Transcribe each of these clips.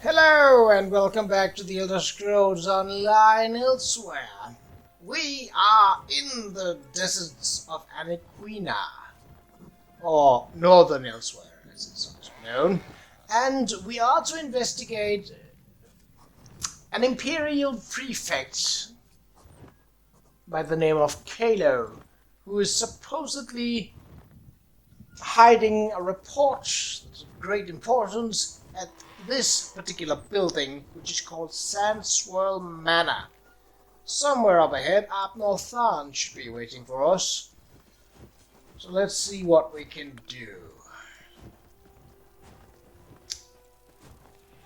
Hello and welcome back to the Elder Scrolls Online Elsweyr. We are in the deserts of Aniquina, or Northern Elsweyr as it's also known, and we are to investigate an Imperial Prefect by the name of Kalo, who is supposedly hiding a report of great importance at this particular building, which is called Sandswirl Manor. Somewhere up ahead, Abnor Tharn should be waiting for us. So let's see what we can do.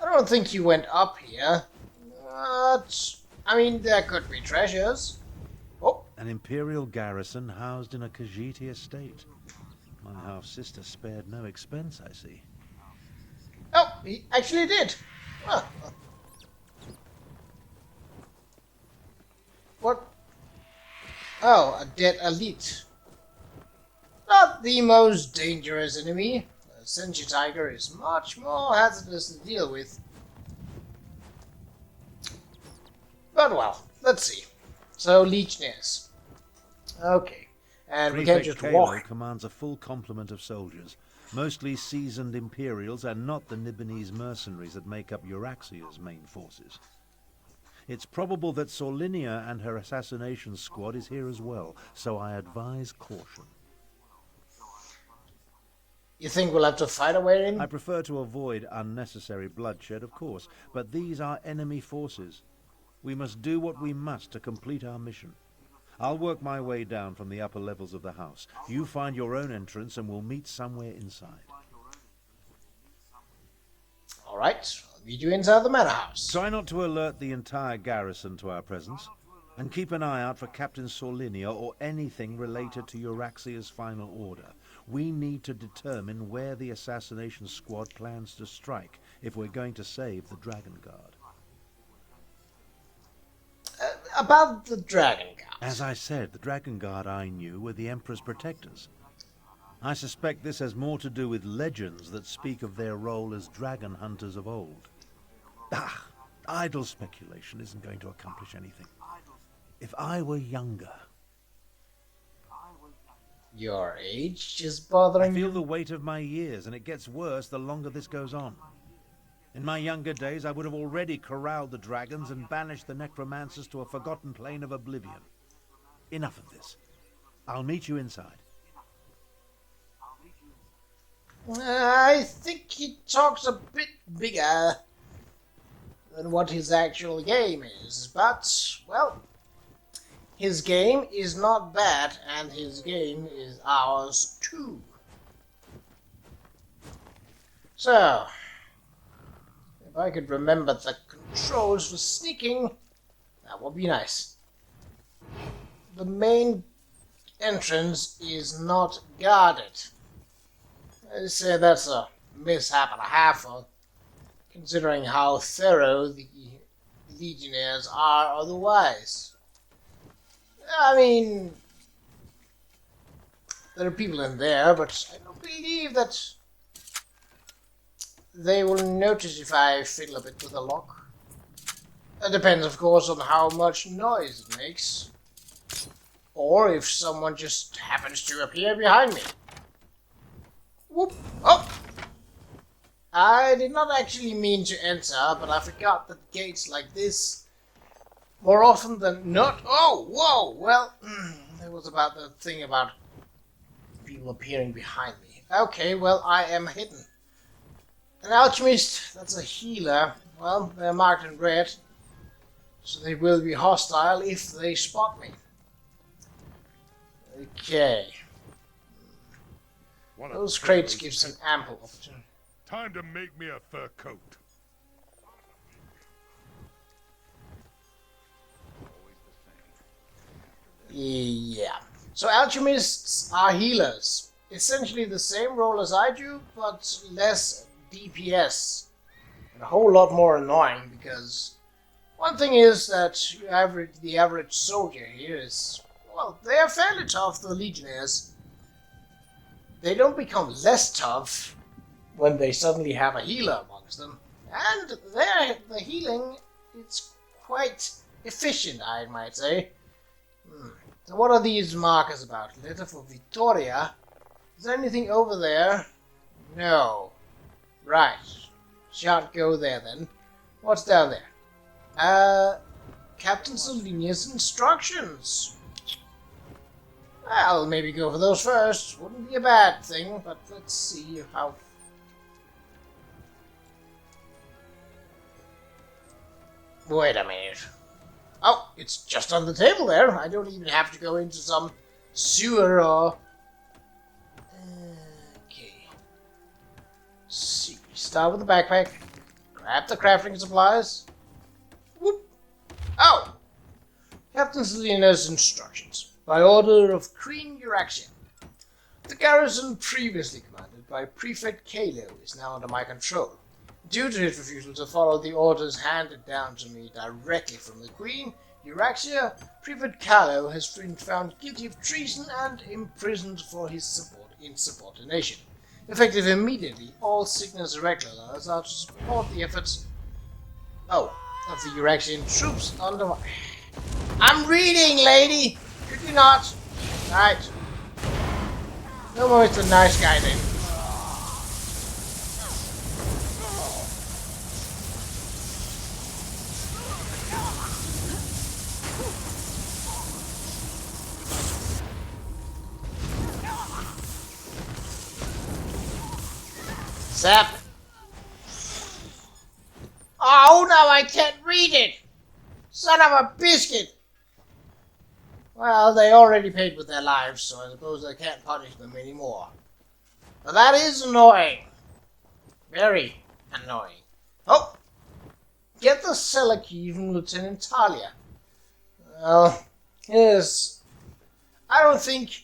I don't think you went up here, but I mean, there could be treasures. Oh, An Imperial garrison housed in a Khajiiti estate. My half-sister spared no expense, I see. oh, he actually did. Oh. What? Oh, a dead elite. Not the most dangerous enemy. A Senshi Tiger is much more hazardous to deal with. But well, let's see. So, Legionnaires. Okay. And we can Prefect just Kalo walk. commands a full complement of soldiers, mostly seasoned Imperials and not the Nibonese mercenaries that make up Euraxia's main forces. It's probable that Sorlinia and her assassination squad is here as well, so I advise caution. You think we'll have to fight our way in? I prefer to avoid unnecessary bloodshed, of course, but these are enemy forces. We must do what we must to complete our mission. I'll work my way down from the upper levels of the house. You find your own entrance and we'll meet somewhere inside. Alright, I'll meet you inside the manor house. Try not to alert the entire garrison to our presence, and keep an eye out for Captain Sorlinia or anything related to Euraxia's final order. We need to determine where the assassination squad plans to strike if we're going to save the Dragon Guard. About the Dragon Guard. As I said, the Dragon Guard I knew were the Emperor's protectors. I suspect this has more to do with legends that speak of their role as dragon hunters of old. Idle speculation isn't going to accomplish anything. If I were younger... Your age is I bothering feel you? the weight of my years, and it gets worse the longer this goes on. In my younger days, I would have already corralled the dragons and banished the necromancers to a forgotten plane of oblivion. Enough of this. I'll meet you inside. I think he talks a bit bigger than what his actual game is, but, well, his game is not bad, and his game is ours too. So, if I could remember the controls for sneaking, that would be nice. The main entrance is not guarded. I'd say that's a mishap and a half, considering how thorough the Legionnaires are otherwise. I mean, there are people in there, but I don't believe that they will notice if I fiddle a bit with the lock. It depends, of course, on how much noise it makes. Or if someone just happens to appear behind me. Whoop! Oh! I did not actually mean to enter, but I forgot that gates like this, more often than not... Oh! Whoa! Well, that was about the thing about people appearing behind me. Okay, well, I am hidden. An alchemist, that's a healer. Well, they're marked in red, so they will be hostile if they spot me. Okay. Those crates give some ample opportunity. Time to make me a fur coat. Yeah. So alchemists are healers. Essentially the same role as I do, but less DPS. And a whole lot more annoying, because one thing is that the average soldier here is, well, they are fairly tough, the Legionnaires. They don't become less tough when they suddenly have a healer amongst them. And there, the healing, it's quite efficient, I might say. So what are these markers about? Letter for Victoria? Is there anything over there? No. Right. Shan't go there then. What's down there? Captain Sylvinia's instructions. I'll maybe go for those first. Wouldn't be a bad thing, but let's see how... Wait a minute. Oh, it's just on the table there. I don't even have to go into some sewer or... Okay. See. Start with the backpack. Grab the crafting supplies. Whoop. Oh! Captain Selina's instructions. By order of Queen Qa'Rajh. The garrison previously commanded by Prefect Kalo is now under my control. Due to his refusal to follow the orders handed down to me directly from the Queen, Qa'Rajh, Prefect Kalo has been found guilty of treason and imprisoned for his insubordination. Effective immediately, all signals regulars are to support the efforts of the Qa'Rajh troops under my... I'm reading, lady! Could you not? Right. No more it's a nice guy then. Zap. Oh, now I can't read it! Son of a biscuit! Well, they already paid with their lives, so I suppose I can't punish them anymore. But that is annoying. Very annoying. Oh! Get the cellar key from Lieutenant Talia. Well, yes. I don't think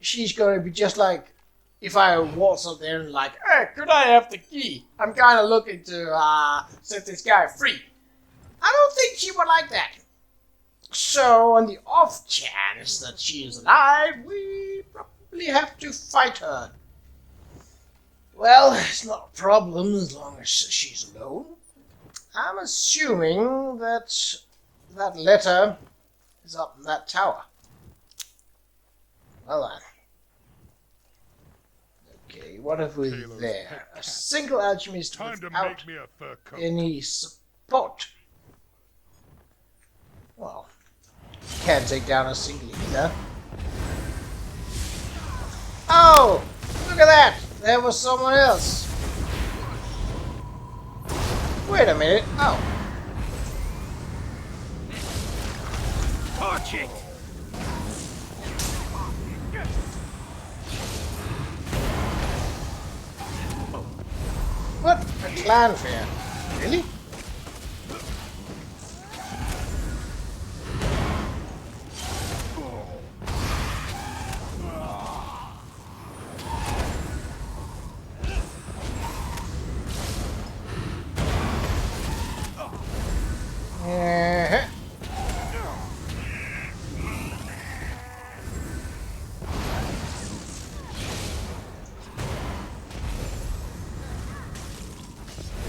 she's going to be just like if I waltz up there and like, hey, could I have the key? I'm kind of looking to set this guy free. I don't think she would like that. So, on the off chance that she is alive, we probably have to fight her. Well, it's not a problem as long as she's alone. I'm assuming that that letter is up in that tower. Well then. Okay, what have we there? A single alchemist without any support. Well, can't take down a single either. Oh! Look at that! There was someone else. Wait a minute. Oh. Torch it! What? A clan fair? Really?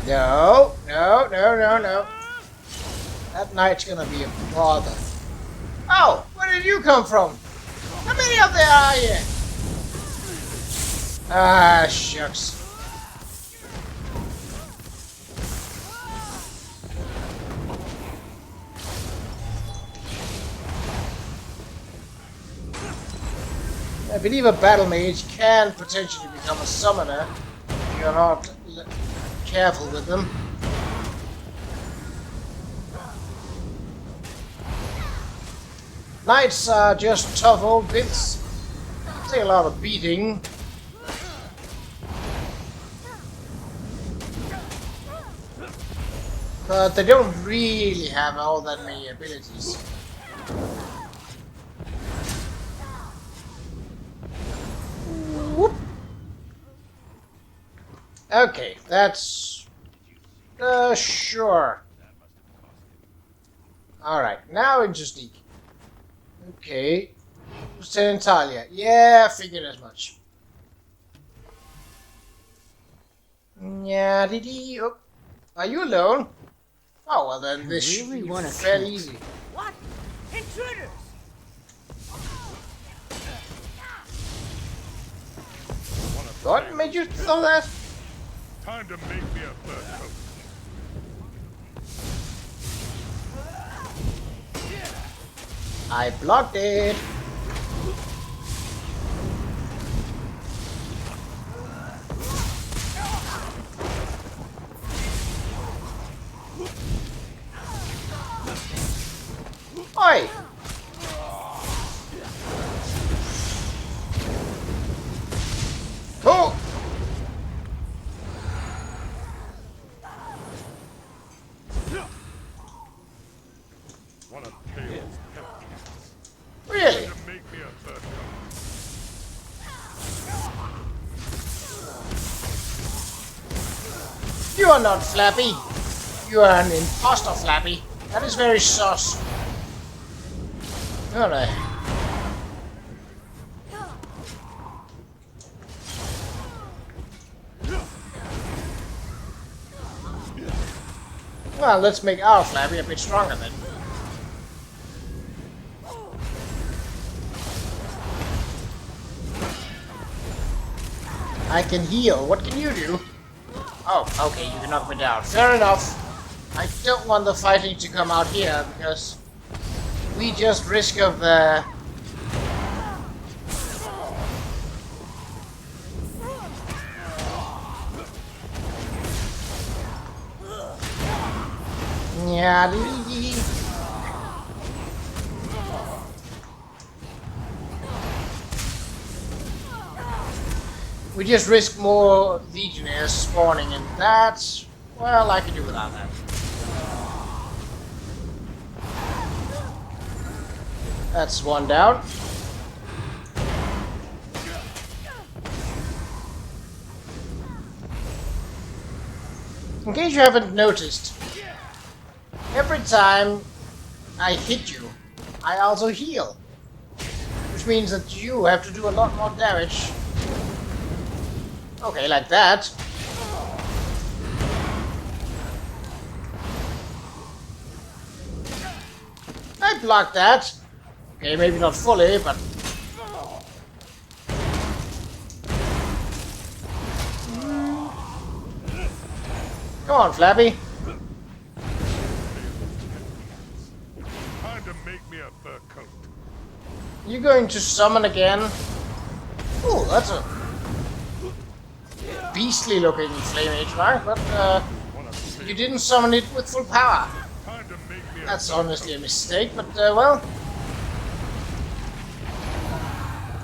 No, no, no, no, no. That knight's gonna be a bother. Oh, where did you come from? How many of there are you? Ah, shucks. I believe a battle mage can potentially become a summoner if you're not careful with them. Knights are just tough old bits. Take a lot of beating. But they don't really have all that many abilities. Whoop. Okay, that's... sure. Alright, now into sneak. Okay. Lieutenant Talia. Yeah, I figured as much. Yeah, did he... Oh, Are you alone? Oh, well then this should really be wanna fairly kill- easy. What? Intruders! What made you throw that? Time to make me a fur coat. I blocked it. Oi! Oh! One of Taylor's pet cats. Really? To make me a fur coat. You are not Flappy. You are an imposter, Flappy. That is very sus. Alright. Well, let's make our Flappy a bit stronger then. I can heal. What can you do? Oh, okay, you can knock me down. Fair enough. I don't want the fighting to come out here because we just risk of yeah. We just risk more Legionnaires spawning, and that's, well, I can do without that. That's one down. In case you haven't noticed, every time I hit you, I also heal. Which means that you have to do a lot more damage. Okay, like that. I blocked that. Okay, maybe not fully, but... Come on, Flappy. Time to make me a fur coat. You going to summon again? Ooh, that's a beastly looking flame H-Mark, but One of you Taylor's, didn't summon it with full power. time to make me a That's fur honestly a coat. mistake, but well,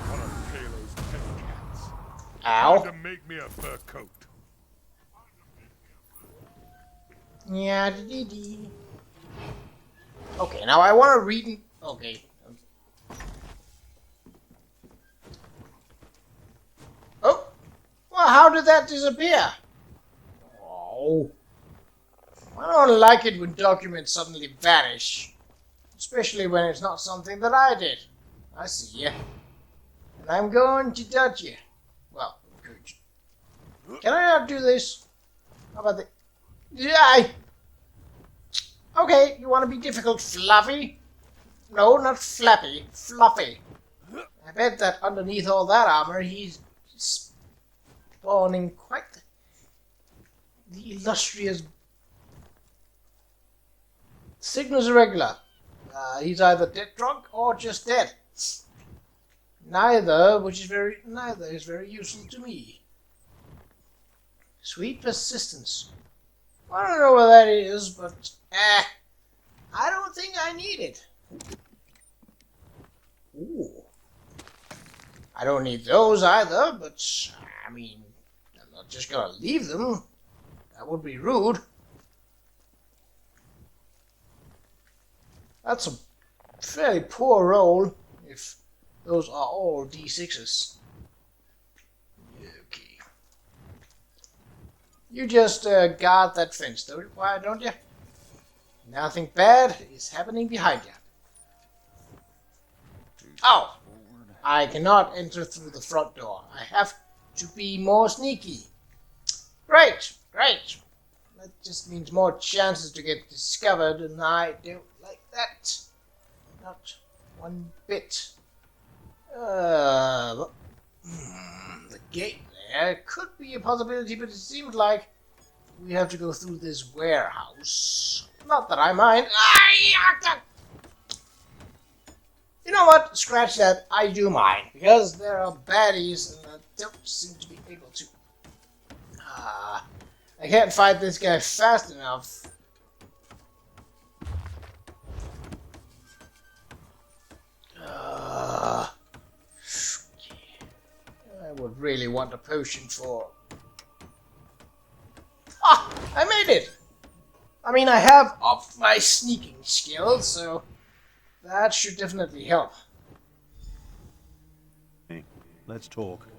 One of Taylor's pet cats. ow. Time to make me a fur coat. Yeah, dee. Okay, now I want to read. Okay. Oh, well, how did that disappear? Oh, I don't like it when documents suddenly vanish, especially when it's not something that I did. I see you, and I'm going to touch you. Well, good. Can I not do this? How about the? Yeah. Okay, you want to be difficult, Fluffy? No, not Flappy. Fluffy. I bet that underneath all that armor, he's spawning quite the illustrious Cygnus Irregular. He's either dead drunk or just dead. Neither is very useful to me. Sweet persistence. I don't know what that is, but I don't think I need it. Ooh. I don't need those either, but I mean, I'm not just gonna leave them. That would be rude. That's a fairly poor roll if those are all D6s. Okay. You just guard that fence, don't you? Nothing bad is happening behind you. Oh! I cannot enter through the front door. I have to be more sneaky. Great, great. That just means more chances to get discovered, and I don't like that. Not one bit. The gate there could be a possibility, but it seems like we have to go through this warehouse. Not that I mind. You know what? Scratch that. I do mind, because there are baddies, and I don't seem to be able to. I can't fight this guy fast enough. I would really want a potion for... Ah! I made it! I mean, I have upped my sneaking skills, so that should definitely help. Hey, let's talk.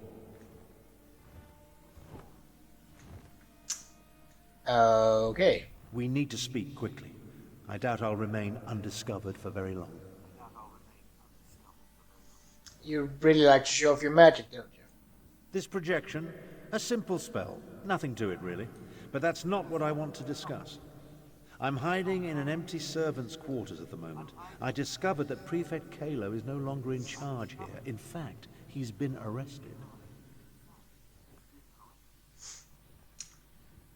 Okay. We need to speak quickly. I doubt I'll remain undiscovered for very long. You really like to show off your magic, don't you? This projection, a simple spell. Nothing to it, really. But that's not what I want to discuss. I'm hiding in an empty servant's quarters at the moment. I discovered that Prefect Kalo is no longer in charge here. In fact, he's been arrested.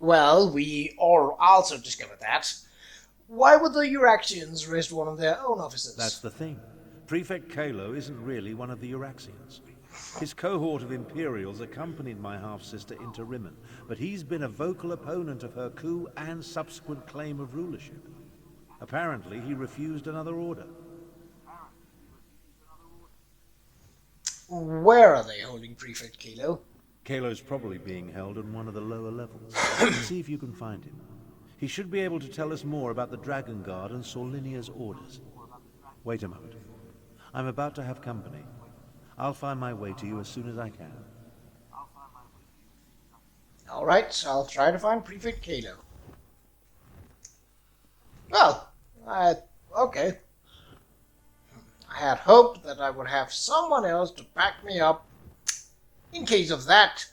Well, we all also discovered that. Why would the Qa'Rajhians arrest one of their own officers? That's the thing. Prefect Kalo isn't really one of the Qa'Rajhians. His cohort of Imperials accompanied my half-sister into Rimmen, but he's been a vocal opponent of her coup and subsequent claim of rulership. Apparently, he refused another order. Where are they holding Prefect Kalo? Kalo's probably being held on one of the lower levels. See if you can find him. He should be able to tell us more about the Dragon Guard and Solinia's orders. Wait a moment. I'm about to have company. I'll find my way to you as soon as I can. Alright, I'll try to find Prefect Kalo. Well, okay. I had hoped that I would have someone else to back me up in case of that.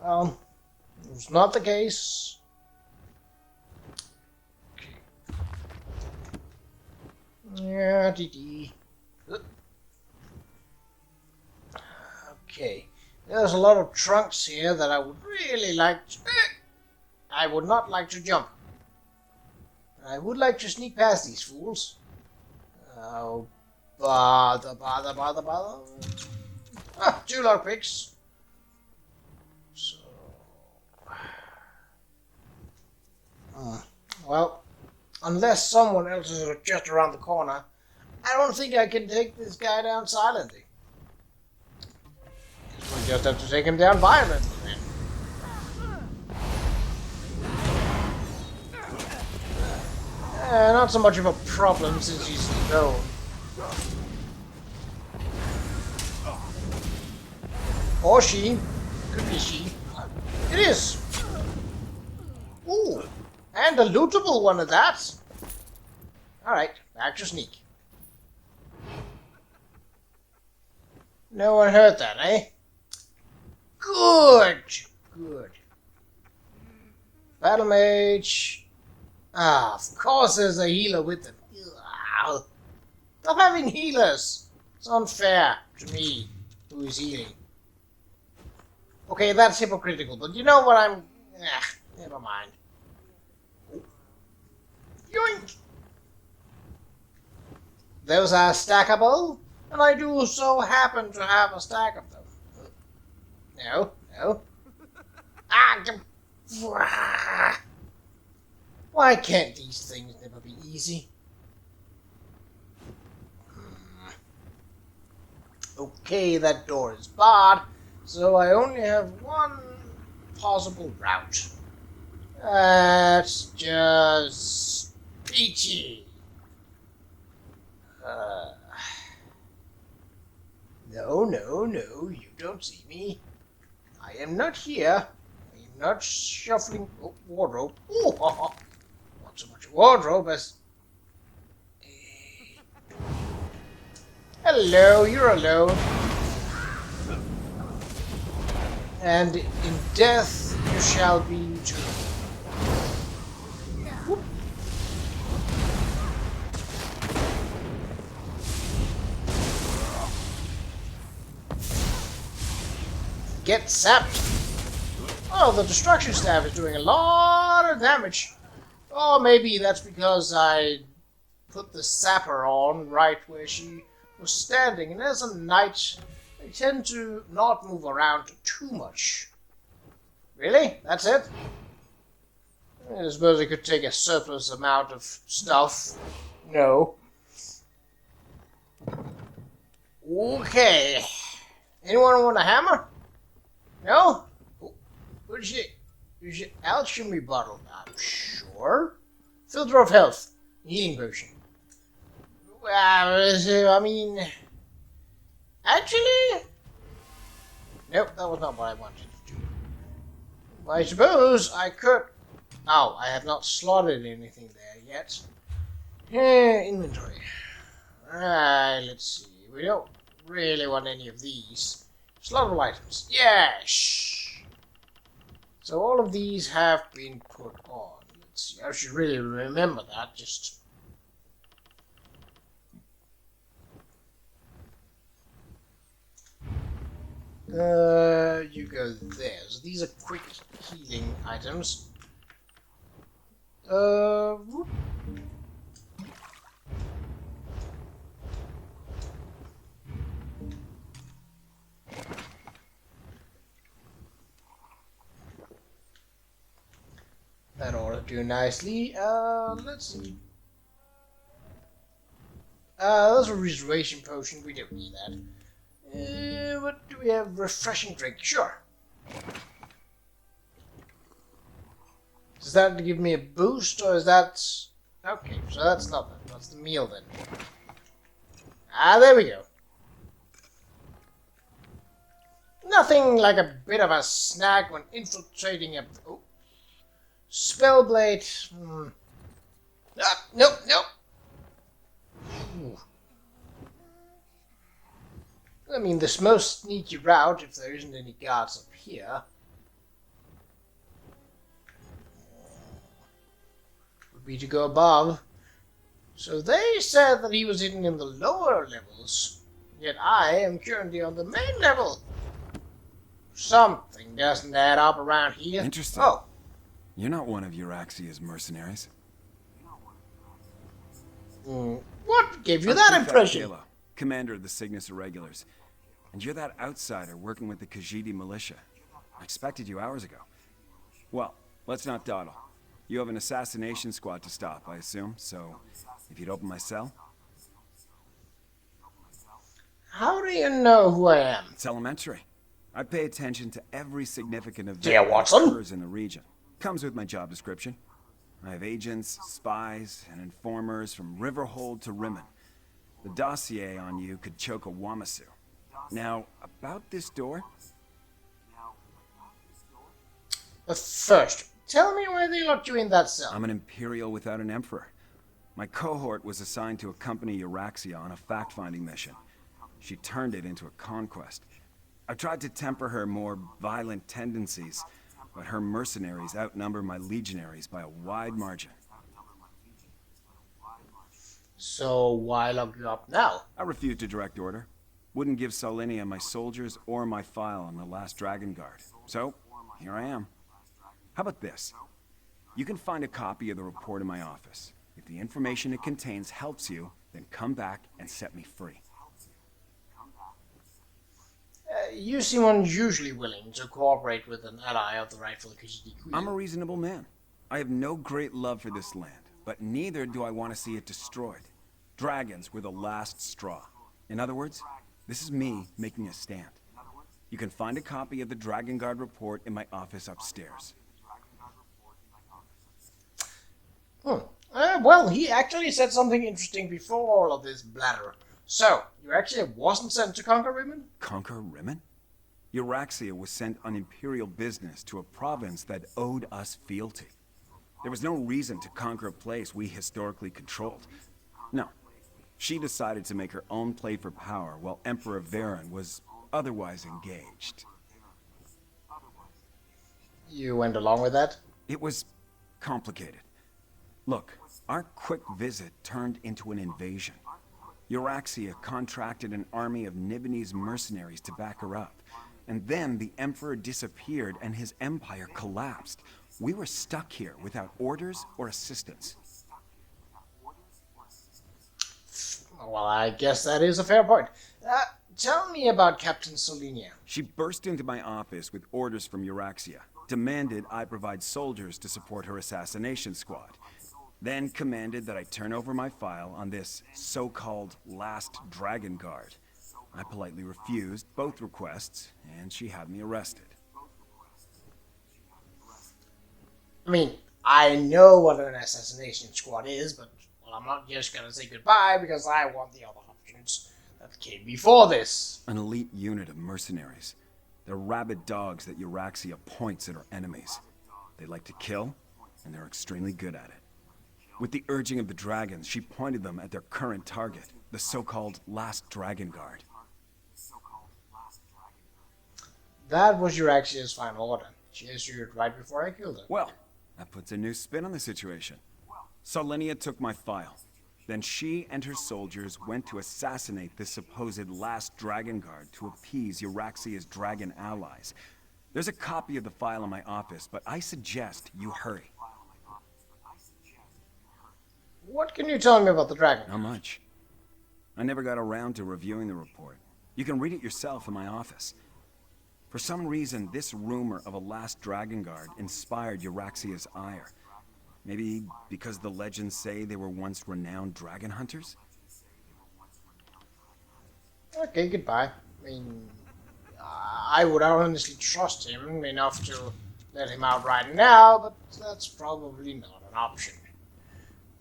Well, it was not the case. Yeah, DD. Okay. There's a lot of trunks here that I would really like to... I would not like to jump. I would like to sneak past these fools. Oh, bother. Ah, 2 lockpicks. So... well, unless someone else is just around the corner, I don't think I can take this guy down silently. We just have to take him down violently then. Not so much of a problem since he's known. Or she. Could be she. It is. Ooh. And a lootable one of that. Alright, back to sneak. No one heard that, eh? Good. Battle mage. Ah, of course there's a healer with them. Ugh. Stop having healers. It's unfair to me, who is healing. Okay, that's hypocritical, but you know what I'm... never mind. Yoink! Those are stackable, and I do so happen to have a stack of them. No. Why can't these things never be easy? Okay, that door is barred, so I only have one possible route. That's just peachy. No, you don't see me. I am not here. I am not shuffling wardrobe. Ooh, not so much a wardrobe as... Hello, you're alone. And in death, You shall be too. Whoop. Get zapped. Oh, the destruction staff is doing a lot of damage. Oh, maybe that's because I put the sapper on right where she was standing. And as a knight, they tend to not move around too much. Really? That's it? I suppose I could take a surplus amount of stuff. No. Okay. Anyone want a hammer? No? Where's your alchemy bottle? Sure. Filter of health. Healing potion. Well, I mean... Actually... Nope, that was not what I wanted to do. I suppose I could... Oh, I have not slotted anything there yet. Inventory. Alright, let's see. We don't really want any of these. Slottable items. Yes! So all of these have been put on. Let's see. I should really remember that. Just... you go there. So these are quick healing items. Whoop. That ought to do nicely. Let's see. That's a reservation potion. We don't need that. What do we have? Refreshing drink. Sure. Does that give me a boost, or is that... Okay, so that's not that. That's the meal, then. Ah, there we go. Nothing like a bit of a snack when infiltrating a... Oh. Spellblade. Nope, nope. Ooh. I mean, this most sneaky route, if there isn't any guards up here, would be to go above. So they said that he was hidden in the lower levels, yet I am currently on the main level. Something doesn't add up around here. Interesting. Oh. You're not one of Qa'Rajh's mercenaries. What gave you that impression? Qa'Rajh, commander of the Cygnus Irregulars. And you're that outsider working with the Qa'Rajh militia. I expected you hours ago. Well, let's not dawdle. You have an assassination squad to stop, I assume, so if you'd open my cell... How do you know who I am? It's elementary. I pay attention to every significant event Dear that Watson? occurs in the region. Comes with my job description. I have agents, spies, and informers from Riverhold to Rimmen. The dossier on you could choke a Wamasu. Now, about this door... But first, tell me why they locked you in that cell. I'm an Imperial without an Emperor. My cohort was assigned to accompany Qa'Rajh on a fact-finding mission. She turned it into a conquest. I tried to temper her more violent tendencies, but her mercenaries outnumber my legionaries by a wide margin. So why lock you up now? I refused a direct order. Wouldn't give Solinia my soldiers or my file on the last Dragon Guard. So, here I am. How about this? You can find a copy of the report in my office. If the information it contains helps you, then come back and set me free. You seem unusually willing to cooperate with an ally of the rightful Qa'Rajh Queen. I'm a reasonable man. I have no great love for this land, but neither do I want to see it destroyed. Dragons were the last straw. In other words, this is me making a stand. You can find a copy of the Dragon Guard report in my office upstairs. Well, he actually said something interesting before all of this blather. So, you actually wasn't sent to conquer Rimmen? Conquer Rimmen? Qa'Rajh was sent on imperial business to a province that owed us fealty. There was no reason to conquer a place we historically controlled. No. She decided to make her own play for power while Emperor Varen was otherwise engaged. You went along with that? It was complicated. Look, our quick visit turned into an invasion. Euraxia contracted an army of Nibonese mercenaries to back her up. And then the Emperor disappeared and his empire collapsed. We were stuck here without orders or assistance. Well, I guess that is a fair point. Tell me about Captain Solinia. She burst into my office with orders from Euraxia, demanded I provide soldiers to support her assassination squad, then commanded that I turn over my file on this so-called last Dragon Guard. I politely refused both requests, and she had me arrested. I mean, I know what an assassination squad is, but well, I'm not just gonna say goodbye because I want the other options that came before this. An elite unit of mercenaries. They're rabid dogs that Euraxia points at her enemies. They like to kill, and they're extremely good at it. With the urging of the dragons, she pointed them at their current target, the so-called last Dragon Guard. That was Euraxia's final order. She issued right before I killed her. Well, that puts a new spin on the situation. Solinia took my file. Then she and her soldiers went to assassinate this supposed last Dragon Guard to appease Euraxia's dragon allies. There's a copy of the file in my office, but I suggest you hurry. What can you tell me about the dragon? Not much. I never got around to reviewing the report. You can read it yourself in my office. For some reason, this rumor of a last Dragon Guard inspired Euraxia's ire. Maybe because the legends say they were once renowned dragon hunters? Okay, goodbye. I mean, I would honestly trust him enough to let him out right now, but that's probably not an option.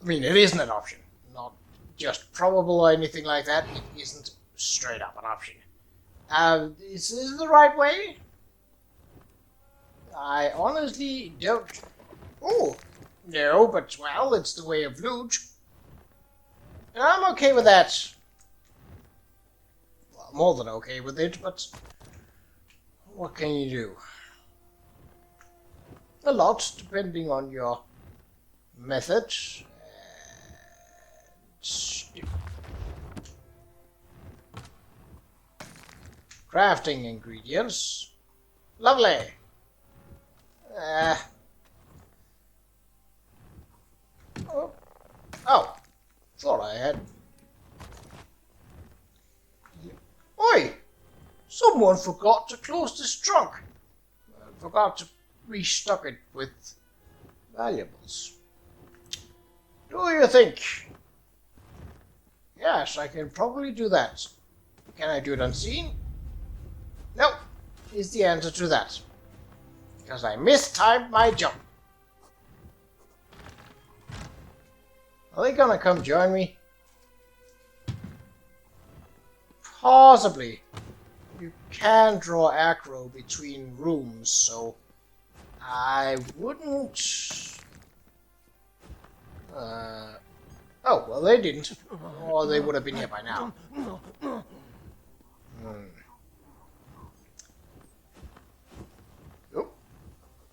I mean, it isn't an option. Not just probable or anything like that. It isn't straight up an option. Is this the right way? I honestly don't... Oh, no, but, well, it's the way of loot. And I'm okay with that. Well, more than okay with it, but... what can you do? A lot, depending on your method. Crafting ingredients. Lovely. Oh. Thought I had. Oi! Someone forgot to close this trunk. Forgot to restock it with valuables. Do you think? Yes, I can probably do that. Can I do it unseen? No, is the answer to that. Because I mistimed my jump. Are they gonna come join me? Possibly. You can draw acro between rooms, so I wouldn't... Oh, well they didn't. Or they would have been here by now.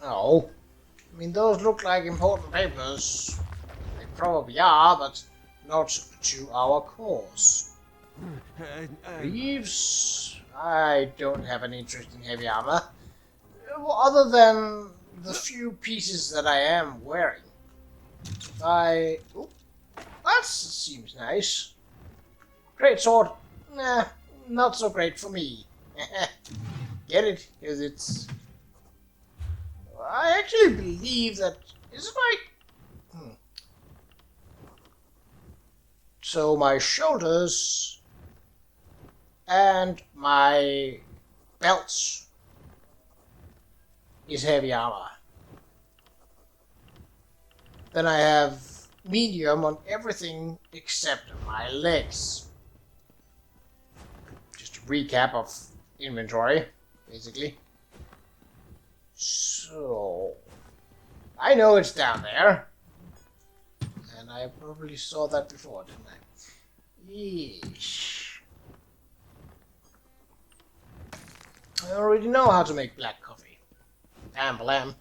Oh. I mean, those look like important papers. They probably are, but not to our cause. Reeves? I don't have an interest in heavy armor. Other than the few pieces that I am wearing. Oh, that seems nice. Great sword. Nah, not so great for me. Get it? Because it's... I actually believe that... Is it right? So my shoulders and my belts is heavy armor. Then I have medium on everything except my legs. Just a recap of inventory, basically. So, I know it's down there. And I probably saw that before, didn't I? Yeesh. I already know how to make black coffee. Blam blam.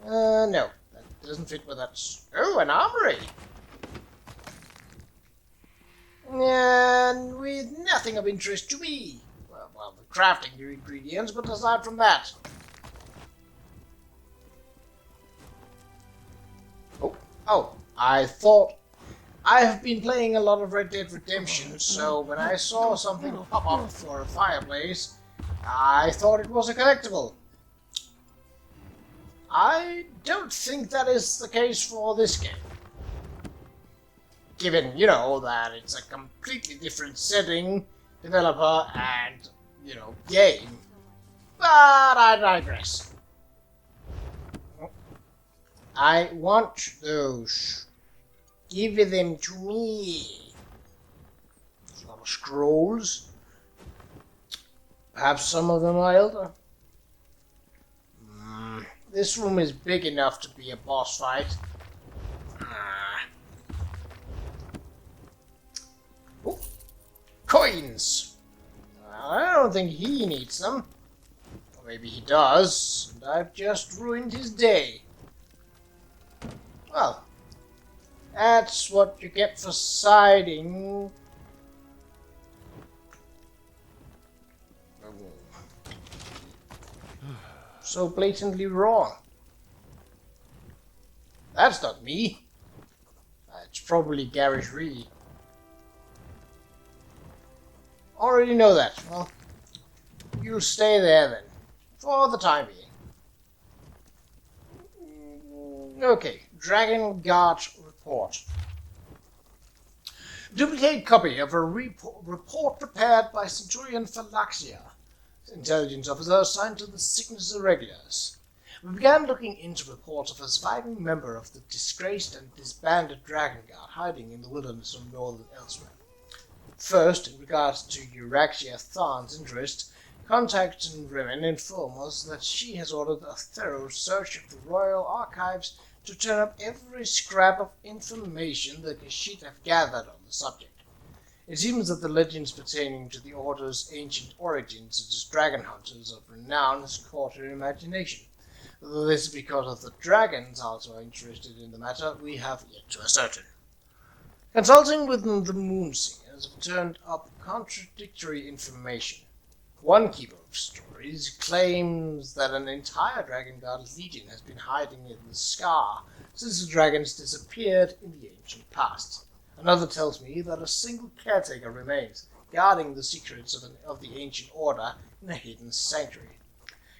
No. That doesn't fit with that. Oh, an armory! And with nothing of interest to me. Well, the crafting new ingredients, but aside from that. Oh, I thought... I have been playing a lot of Red Dead Redemption, so when I saw something pop up for a fireplace, I thought it was a collectible. I don't think that is the case for this game. Given, that it's a completely different setting, developer, and, game. But I digress. I want those. Give them to me. There's a lot of scrolls. Perhaps some of them are elder. This room is big enough to be a boss fight. Oh, coins! I don't think he needs them. Or maybe he does, and I've just ruined his day. Well, that's what you get for siding. So blatantly wrong. That's not me. It's probably Qa'Rajh. Already know that. Well, you'll stay there then, for the time being. Okay, Dragon Guard report. Duplicate copy of a report prepared by Centurion Phylaxia, intelligence officer assigned to the Sickness Irregulars. We began looking into reports of a surviving member of the disgraced and disbanded Dragon Guard hiding in the wilderness of northern Elsweyr. First, in regards to Euraxia Tharn's interest, contacts and women inform us that she has ordered a thorough search of the royal archives to turn up every scrap of information the Khajiit have gathered on the subject. It seems that the legends pertaining to the Order's ancient origins as dragon hunters of renown has caught her imagination. Though this is because of the dragons also interested in the matter, we have yet to ascertain. Consulting with the Moonsingers have turned up contradictory information. One keeper of stories claims that an entire Dragon Guard legion has been hiding in the Scar since the dragons disappeared in the ancient past. Another tells me that a single caretaker remains, guarding the secrets of the ancient order in a hidden sanctuary.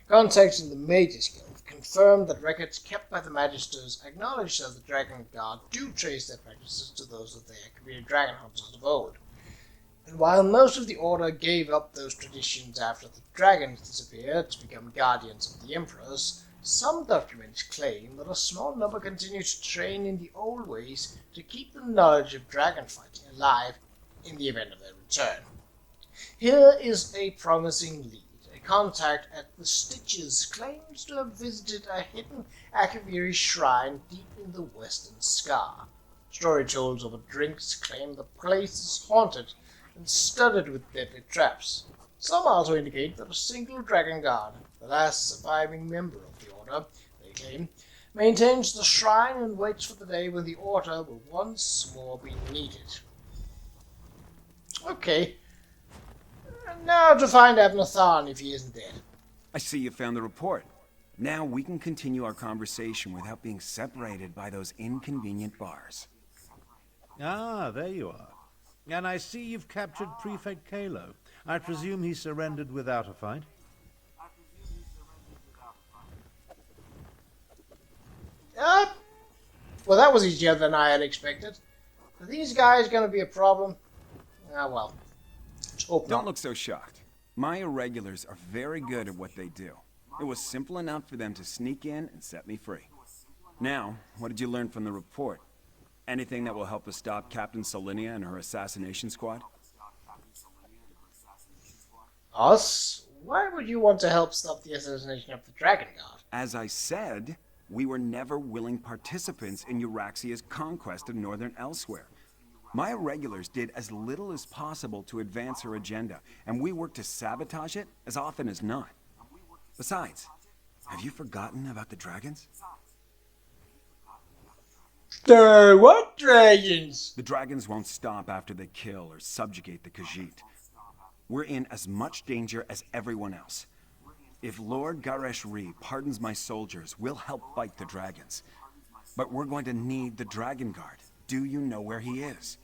Contacts in the Mages Guild confirm that records kept by the Magisters acknowledge that the Dragon Guard do trace their practices to those of their career dragon hunters of old. And while most of the Order gave up those traditions after the dragons disappeared to become guardians of the Emperors, some documents claim that a small number continue to train in the old ways to keep the knowledge of dragon fighting alive in the event of their return. Here is a promising lead. A contact at the Stitches claims to have visited a hidden Akaviri shrine deep in the western Scar. Storytellers over drinks claim the place is haunted and studded with deadly traps. Some also indicate that a single Dragon Guard, the last surviving member of the Order, they claim, maintains the shrine and waits for the day when the Order will once more be needed. Okay. Now to find Abner Tharn if he isn't dead. I see you found the report. Now we can continue our conversation without being separated by those inconvenient bars. Ah, there you are. And I see you've captured Prefect Kalo. I presume he surrendered without a fight? Well, that was easier than I had expected. Are these guys going to be a problem? Ah, well. Let's hope not. Don't look so shocked. My irregulars are very good at what they do. It was simple enough for them to sneak in and set me free. Now, what did you learn from the report? Anything that will help us stop Captain Solinia and her assassination squad? Us? Why would you want to help stop the assassination of the Dragon Guard? As I said, we were never willing participants in Euraxia's conquest of northern Elsweyr. My irregulars did as little as possible to advance her agenda, and we worked to sabotage it as often as not. Besides, have you forgotten about the dragons? What dragons? The dragons won't stop after they kill or subjugate the Khajiit. We're in as much danger as everyone else. If Lord Qa'Rajh pardons my soldiers, we'll help fight the dragons. But we're going to need the Dragon Guard. Do you know where he is?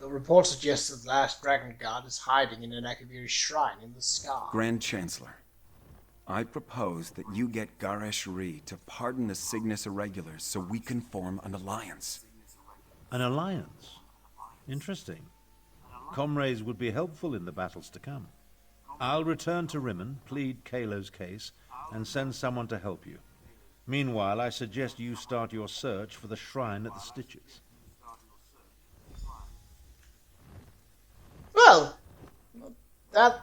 The report suggests that the last Dragon Guard is hiding in an Akaviri shrine in the sky. Grand Chancellor, I propose that you get Qa'Rajh to pardon the Cygnus Irregulars so we can form an alliance. An alliance? Interesting. Comrades would be helpful in the battles to come. I'll return to Rimmon, plead Kalo's case, and send someone to help you. Meanwhile, I suggest you start your search for the shrine at the Stitches. Well, that...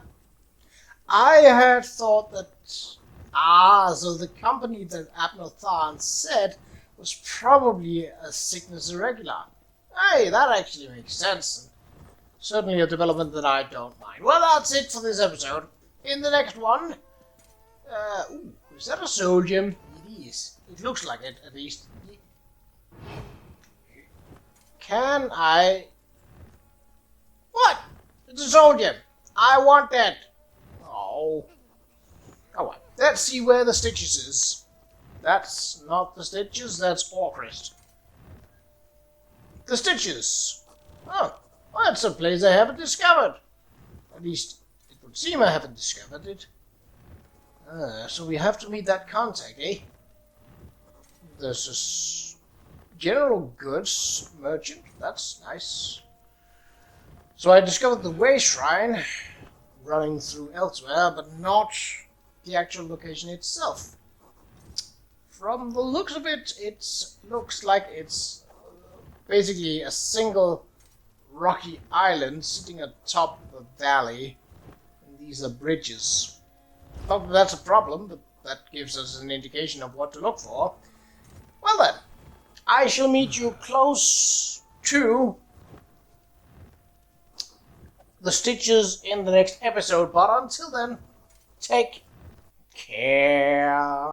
I had thought that... so the company that Abnothan said was probably a Cygnus Irregular. Hey, that actually makes sense. Certainly a development that I don't mind. Well, that's it for this episode. In the next one... ooh, is that a soul gem? It is. It looks like it, at least. Can I... What? It's a soul gem. I want that. Oh. Oh well. Let's see where the Stitches is. That's not the Stitches, that's Orchrist. The Stitches. Oh. Well, that's a place I haven't discovered. At least, it would seem I haven't discovered it. So we have to meet that contact, eh? There's this general goods merchant. That's nice. So I discovered the Way Shrine running through Elsweyr, but not the actual location itself. From the looks of it, it looks like it's basically a single rocky island sitting atop a valley, and these are bridges. Not that that's a problem, but that gives us an indication of what to look for. Well then, I shall meet you close to the Stitches in the next episode, but until then, take care.